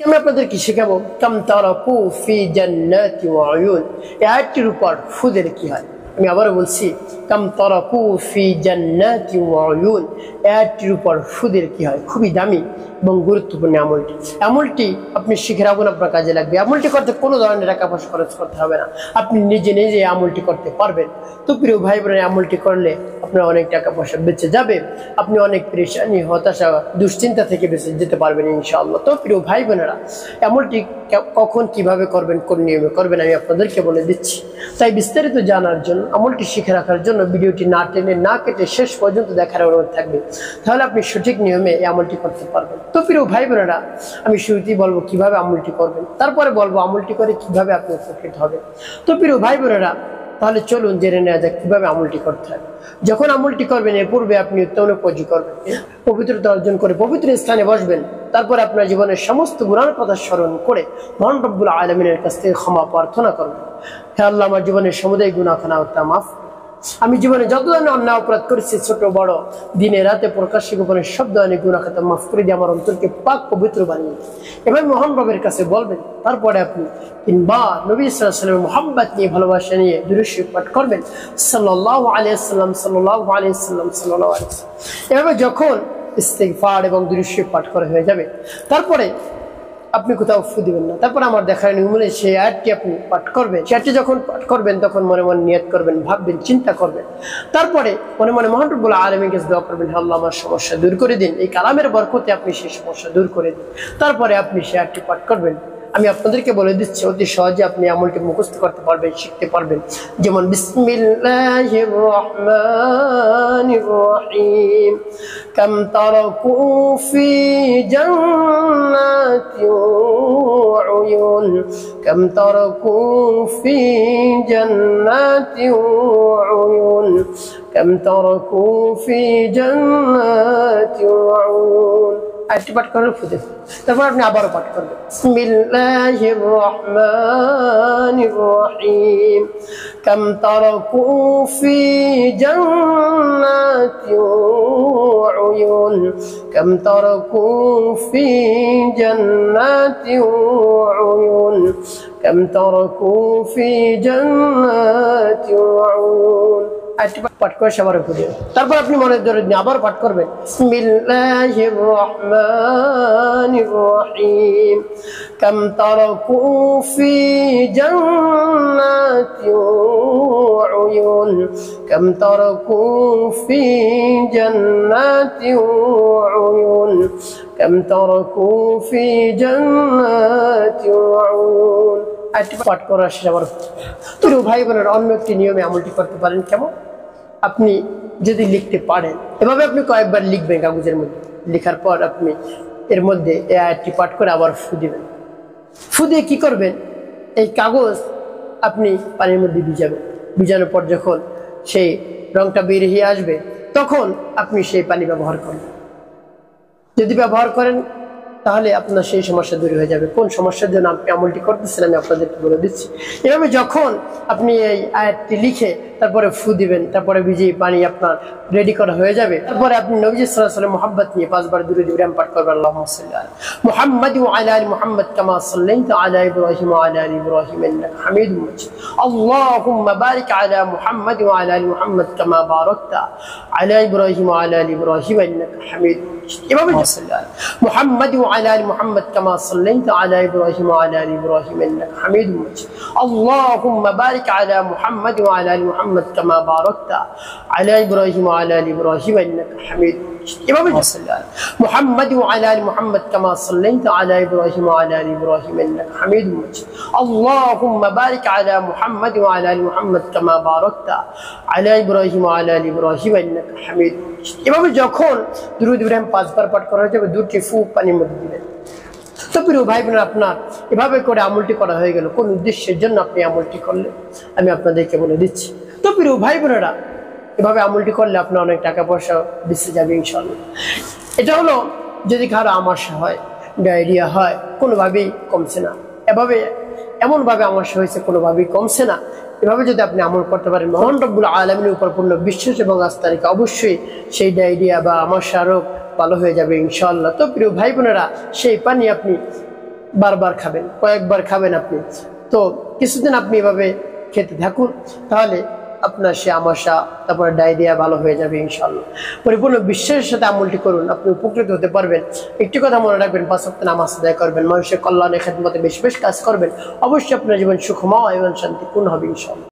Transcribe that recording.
আমি আপনাদেরকে শেখাবো কাম তারাকু ফি জান্নাতি ওয়া উয়ুন। এই আয়াতটির উপর ফুদের কি হয়। আমি আবারও বলছি, কাম তারাকু ফি জান্নাতি ওয়া উয়ুন। এই আয়াতটির উপর ফুদের কি হয়। খুবই দামি এবং গুরুত্বপূর্ণ আমলটি। আমলটি আপনি শিখে রাখুন, আপনার কাজে লাগবে। আমলটি করতে কোনো ধরনের টাকা পয়সা খরচ করতে হবে না, আপনি নিজে নিজে আমলটি করতে পারবেন। তো প্রিয় ভাই বোনেরা, আমলটি করলে আপনার অনেক টাকা পয়সা বেঁচে যাবে, আপনি অনেক পেরেশানি, হতাশা, দুশ্চিন্তা থেকে বেঁচে যেতে পারবেন ইনশাআল্লাহ। তো প্রিয় ভাই বোনেরা, আমলটি কখন কিভাবে করবেন, কোন নিয়মে করবেন আমি আপনাদেরকে বলে দিচ্ছি। তাই বিস্তারিত জানার জন্য, আমলটি শিখে রাখার জন্য ভিডিওটি না টেনে না কেটে শেষ পর্যন্ত দেখার অনুরোধ থাকবে, তাহলে আপনি সঠিক নিয়মে এই আমলটি করতে পারবেন। তো প্রিয় ভাই বোনেরা, আমি শুরুতেই বলবো কিভাবে আমলটি করবেন, তারপরে বলবো আমলটি করে কিভাবে আপনি উপকৃত হবেন। তো প্রিয় ভাই বোনেরা, তাহলে চলুন জেনে নেওয়া যাক কিভাবে আমলটি করতে হবে। যখন আমলটি করবেন, এর পূর্বে আপনি উত্তম পজি করবেন, পবিত্রতা অর্জন করে পবিত্র স্থানে বসবেন। তারপরে আপনার জীবনের সমস্ত গুনাহের কথা স্মরণ করে মহান রব্বুল আলামিনের কাছ থেকে ক্ষমা প্রার্থনা করবেন। হে আল্লাহ, আমার জীবনের সমুদায় গুনাহ খানা মাফ। আমি জীবনে যত ধরনের অন্যায় অপরাধ করেছি, ছোট বড়, দিনে রাতে, প্রকাশ্যে গোপনে, সব ধরনের গুনাহ খাতা মাফ করে দিয়ে আমার অন্তরকে পাক পবিত্র বানিয়ে এবার মহান রবের কাছে বলবেন। তারপরে আপনি তিনবার নবী সাল্লাল্লাহু আলাইহি ওয়াসাল্লামের মুহাব্বত নিয়ে, ভালোবাসা নিয়ে দুরূদ শরীফ পাঠ করবেন। সাল্লাল্লাহু আলাইহি ওয়াসাল্লাম, সাল্লাল্লাহু আলাইহি ওয়াসাল্লাম, সাল্লাল্লাহু আলাইহি ওয়াসাল্লাম। এভাবে যখন ইস্তিগফার এবং দুরূদ শরীফ পাঠ করা হয়ে যাবে, তারপরে আপনি কোথাও ফু দিবেন না। তারপর আমার দেখার নিয়মে সেই আয়াতটি আপনি পাঠ করবেন। সেই আয়াতটি যখন পাঠ করবেন, তখন মনে মনে নিয়ত করবেন, ভাববেন, চিন্তা করবেন। তারপরে মনে মনে মহান রব্বুল আলামিনের কাছে দোয়া করবেন, হে আল্লাহ, আমার সমস্যা দূর করে দিন। এই কালামের বরকতে আপনি সেই সমস্যা দূর করে দিন। তারপরে আপনি সেই আয়াতটি পাঠ করবেন। আমি আপনাদেরকে বলে দিচ্ছি, অতি সহজে আপনি আমলটি মুখস্থ করতে পারবেন, শিখতে পারবেন। যেমন বিসমিল্লাহির রহমানির রহিম, কাম তারাকু ফি জান্নাতি ওয়া উয়ুন, কাম তারাকু ফি জান্নাতি ওয়া উয়ুন, কাম তারাকু ফি জান্নাতি ওয়া উয়ুন। আয়াতটি পাঠ করার ফুদে, তারপর আপনি আবারও পাঠ করবেন, বিসমিল্লাহির রহমানির রহিম, কাম তারাকু ফি জান্নাতি ওয়া উয়ুন, কাম তারাকু ফি জান্নাতি ওয়া উয়ুন, কাম তারাকু ফি জান্নাতি ওয়া উয়ুন। পাঠ করে সবার উপরে, তারপর আপনি মনের জোরে আবার পাঠ করবেন, বিসমিল্লাহির রহমানির রহিম, কাম তারাকু ফি জান্নাতি ওয়া উয়ুন, কাম তারাকু ফি জান্নাতি ওয়া উয়ুন, কাম তারাকু ফি জান্নাতি ওয়া উয়ুন। পাঠ করা শেষ। আবার প্রিয় ভাই বোনের, অন্য একটি নিয়মে আমলটি করতে পারেন। কেমন? আপনি যদি লিখতে পারেন, এভাবে আপনি কয়েকবার লিখবেন কাগজের মধ্যে। লেখার পর আপনি এর মধ্যে এই আয়াতটি পাঠ করে আবার ফু দিবেন। ফু দিয়ে কি করবেন, এই কাগজ আপনি পানির মধ্যে ভিজাবেন। ভিজানোর পর যখন সেই রংটা বেরিয়ে আসবে, তখন আপনি সেই পানি ব্যবহার করবেন। যদি ব্যবহার করেন, তাহলে আপনার সেই সমস্যা দূর হয়ে যাবে। কোন সমস্যার জন্য আপনি আমলটি করতেছেন আমি আপনাদেরকে বলে দিচ্ছি। এভাবে যখন আপনি এই আয়াতটি লিখে তারপরে ফু দিবেন, তারপরে ভিজিয়ে পানি আপনার রেডি করা হয়ে যাবে। তারপরে আপনি নবী সাল্লাল্লাহু আলাইহি ওয়াসাল্লাম মুহাব্বত নিয়ে 5 বার দুরূদ ইব্রাহিম পাঠ করবেন। আল্লাহুম্মা সাল্লি আলা মুহাম্মাদ ওয়া আলা আলি মুহাম্মাদ কামা সাল্লাইতা আলা ইব্রাহিম ওয়া আলা আলি ইব্রাহিম ইন্নাকা হামিদুম মাজিদ। আল্লাহুম্মা বারিক আলা মুহাম্মাদ ওয়া আলা আলি মুহাম্মাদ কামা বারাকতা আলা ইব্রাহিম ওয়া আলা আলি ইব্রাহিম ইন্নাকা হামিদুম মাজিদ। এভাবে সাল্লি আলা মুহাম্মাদ ওয়া আলা আলি মুহাম্মাদ কামা সাল্লাইতা আলা ইব্রাহিম ওয়া আলা আলি ইব্রাহিম ইন্নাকা হামিদুম মাজিদ। আল্লাহুম্মা বারিক আলা মুহাম্মাদ ওয়া আলা আলি মুহাম্মাদ কামা বারাকতা আলা ইব্রাহিম ওয়া আলা আলি ইব্রাহিম ইন্নাকা হামিদুম মাজিদ। এভাবে সাল্লি আলা মুহাম্মাদ ওয়া আলা আলি মুহাম্মাদ কামা সাল্লাইতা আলা ইব্রাহিম ওয়া আলা আলি ইব্রাহিম ইন্নাকা হামিদুম মাজিদ। আল্লাহুম্মা বারিক আলা মুহাম্মাদ ওয়া আলা আলি মুহাম্মাদ কামা বারাকতা আলা ইব্রাহিম ওয়া আলা আলি ইব্রাহিম ইন্নাকা হামিদুম মাজিদ। এভাবে যখন দুরূদ ইব্রাহিম 5 বার পাঠ করা হয়ে যাবে, 2টি ফু পানির মধ্যে দিবেন। তো প্রিয় ভাই বোনেরা, আপনার এভাবে করে আমলটি করা হয়ে গেল। কোন উদ্দেশ্যের জন্য আপনি আমলটি করলেন আমি আপনাদেরকে বলে দিচ্ছি। তো প্রিয় ভাই বোনেরা, এভাবে আমলটি করলে আপনার অনেক টাকা পয়সা বেঁচে যাবে ইনশাআল্লাহ। এটা হলো যদি কারো আমাশা হয়, ডায়রিয়া হয়, কোনোভাবেই কমছে না, এভাবে এমনভাবে আমাশা হয়েছে কোনোভাবেই কমছে না, এভাবে যদি আপনি আমল করতে পারেন, মহান রব্বুল আলামিনের উপর পূর্ণ বিশ্বাস এবং আস্থা রেখে অবশ্যই সেই ডায়রিয়া বা আমাশা রোগ ভালো হয়ে যাবে ইনশাআল্লাহ। তো প্রিয় ভাই বোনেরা, সেই পানি আপনি বারবার খাবেন, কয়েকবার খাবেন আপনি। তো কিছুদিন আপনি এভাবে খেতে থাকুন, তাহলে আপনার সে আমাশা তারপরে ডায়রিয়া ভালো হয়ে যাবে ইনশাআল্লাহ। পরিপূর্ণ বিশ্বাসের সাথে আমলটি করুন, আপনি উপকৃত হতে পারবেন। একটি কথা মনে রাখবেন, 5 ওয়াক্ত নামাজ আদায় করবেন, মানুষের কল্যাণে খেদমতে বেশি বেশি কাজ করবেন, অবশ্যই আপনার জীবন সুখময় এবং শান্তিপূর্ণ হবে ইনশাআল্লাহ।